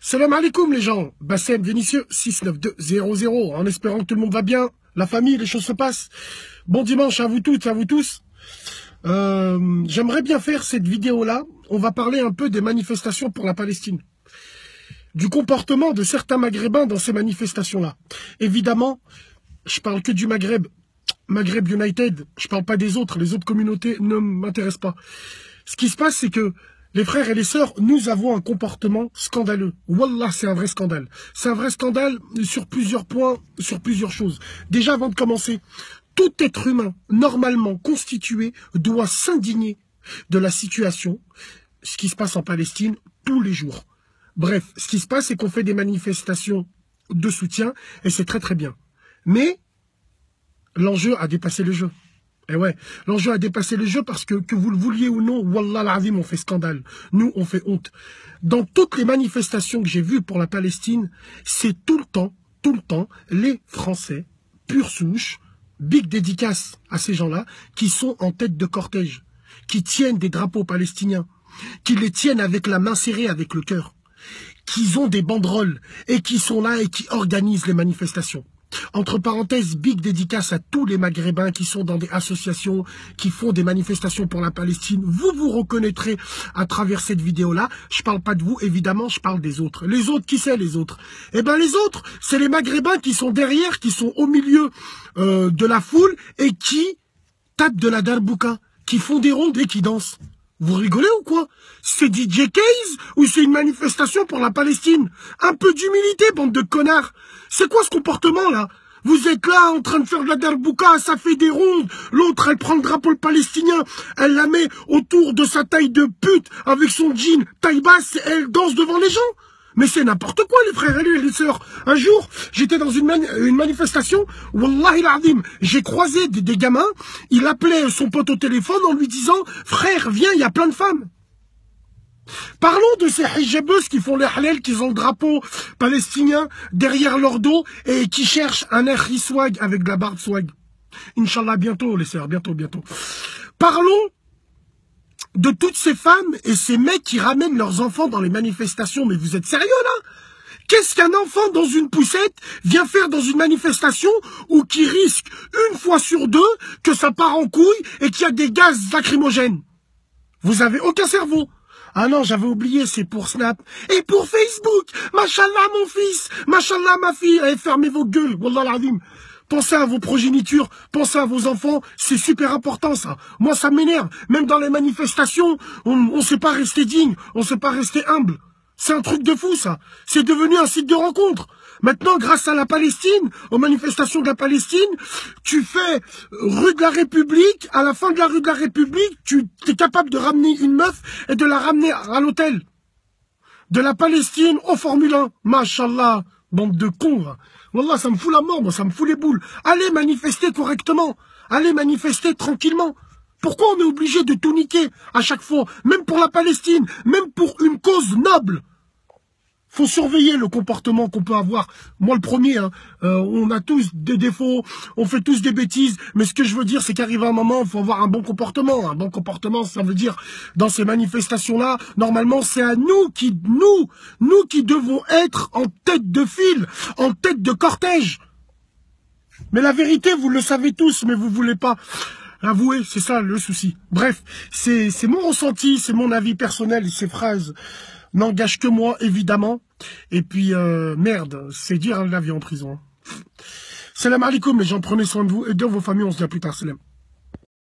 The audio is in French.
Salam alaikum les gens, Bassem Vénitieux 69200, en espérant que tout le monde va bien, la famille, les choses se passent. Bon dimanche à vous toutes, à vous tous. J'aimerais bien faire cette vidéo-là, on va parler un peu des manifestations pour la Palestine. Du comportement de certains Maghrébins dans ces manifestations-là. Évidemment, je parle que du Maghreb, Maghreb United, je parle pas des autres, les autres communautés ne m'intéressent pas. Ce qui se passe, c'est que les frères et les sœurs, nous avons un comportement scandaleux. Wallah, c'est un vrai scandale. C'est un vrai scandale sur plusieurs points, sur plusieurs choses. Déjà, avant de commencer, tout être humain normalement constitué doit s'indigner de la situation, ce qui se passe en Palestine tous les jours. Bref, ce qui se passe, c'est qu'on fait des manifestations de soutien, et c'est très très bien. Mais l'enjeu a dépassé le jeu. Et ouais, l'enjeu a dépassé le jeu parce que vous le vouliez ou non, Wallah l'azim, on fait scandale. Nous, on fait honte. Dans toutes les manifestations que j'ai vues pour la Palestine, c'est tout le temps, les Français, pure souche, big dédicace à ces gens-là, qui sont en tête de cortège, qui tiennent des drapeaux palestiniens, qui les tiennent avec la main serrée, avec le cœur, qui ont des banderoles et qui sont là et qui organisent les manifestations. Entre parenthèses, big dédicace à tous les Maghrébins qui sont dans des associations, qui font des manifestations pour la Palestine. Vous vous reconnaîtrez à travers cette vidéo-là. Je parle pas de vous, évidemment, je parle des autres. Les autres, qui c'est les autres? Eh ben les autres, c'est les Maghrébins qui sont derrière, qui sont au milieu de la foule et qui tapent de la darbouka, qui font des rondes et qui dansent. Vous rigolez ou quoi? C'est DJ Case ou c'est une manifestation pour la Palestine? Un peu d'humilité, bande de connards. C'est quoi ce comportement là? Vous êtes là en train de faire de la darbouka, ça fait des rondes. L'autre, elle prend le drapeau palestinien, elle la met autour de sa taille de pute avec son jean taille basse et elle danse devant les gens. Mais c'est n'importe quoi les frères et les sœurs. Un jour, j'étais dans une manifestation, Wallahi l'azim, j'ai croisé des gamins, il appelait son pote au téléphone en lui disant « Frère, viens, il y a plein de femmes ». Parlons de ces hijabeuses qui font les halal, qui ont le drapeau palestinien derrière leur dos et qui cherchent un air swag avec de la barbe swag. Inch'Allah, bientôt les sœurs, bientôt. Parlons de toutes ces femmes et ces mecs qui ramènent leurs enfants dans les manifestations. Mais vous êtes sérieux là? Qu'est-ce qu'un enfant dans une poussette vient faire dans une manifestation ou qui risque une fois sur deux que ça part en couille et qu'il y a des gaz lacrymogènes? Vous avez aucun cerveau. Ah non, j'avais oublié, c'est pour Snap. Et pour Facebook, machallah mon fils, machallah ma fille, allez fermez vos gueules, wallah l'azim. Pensez à vos progénitures, pensez à vos enfants, c'est super important ça. Moi ça m'énerve, même dans les manifestations, on sait pas rester digne, on sait pas rester humble. C'est un truc de fou ça, c'est devenu un site de rencontre. Maintenant, grâce à la Palestine, aux manifestations de la Palestine, tu fais rue de la République, à la fin de la rue de la République, tu es capable de ramener une meuf et de la ramener à l'hôtel. De la Palestine au Formule 1, machallah, bande de cons. Là. Wallah, ça me fout la mort, moi, ça me fout les boules. Allez manifester correctement, allez manifester tranquillement. Pourquoi on est obligé de tout niquer à chaque fois, même pour la Palestine, même pour une cause noble? Faut surveiller le comportement qu'on peut avoir. Moi, le premier, hein, on a tous des défauts, on fait tous des bêtises. Mais ce que je veux dire, c'est qu'arrive un moment, il faut avoir un bon comportement. Un bon comportement, ça veut dire, dans ces manifestations-là, normalement, c'est à nous qui devons être en tête de file, en tête de cortège. Mais la vérité, vous le savez tous, mais vous voulez pas avouer, c'est ça le souci. Bref, c'est mon ressenti, c'est mon avis personnel, et ces phrases n'engage que moi, évidemment. Et puis, merde, c'est dire la vie en prison. Salam alaikum, les gens, prenez soin de vous et de vos familles, on se dit à plus tard, salam.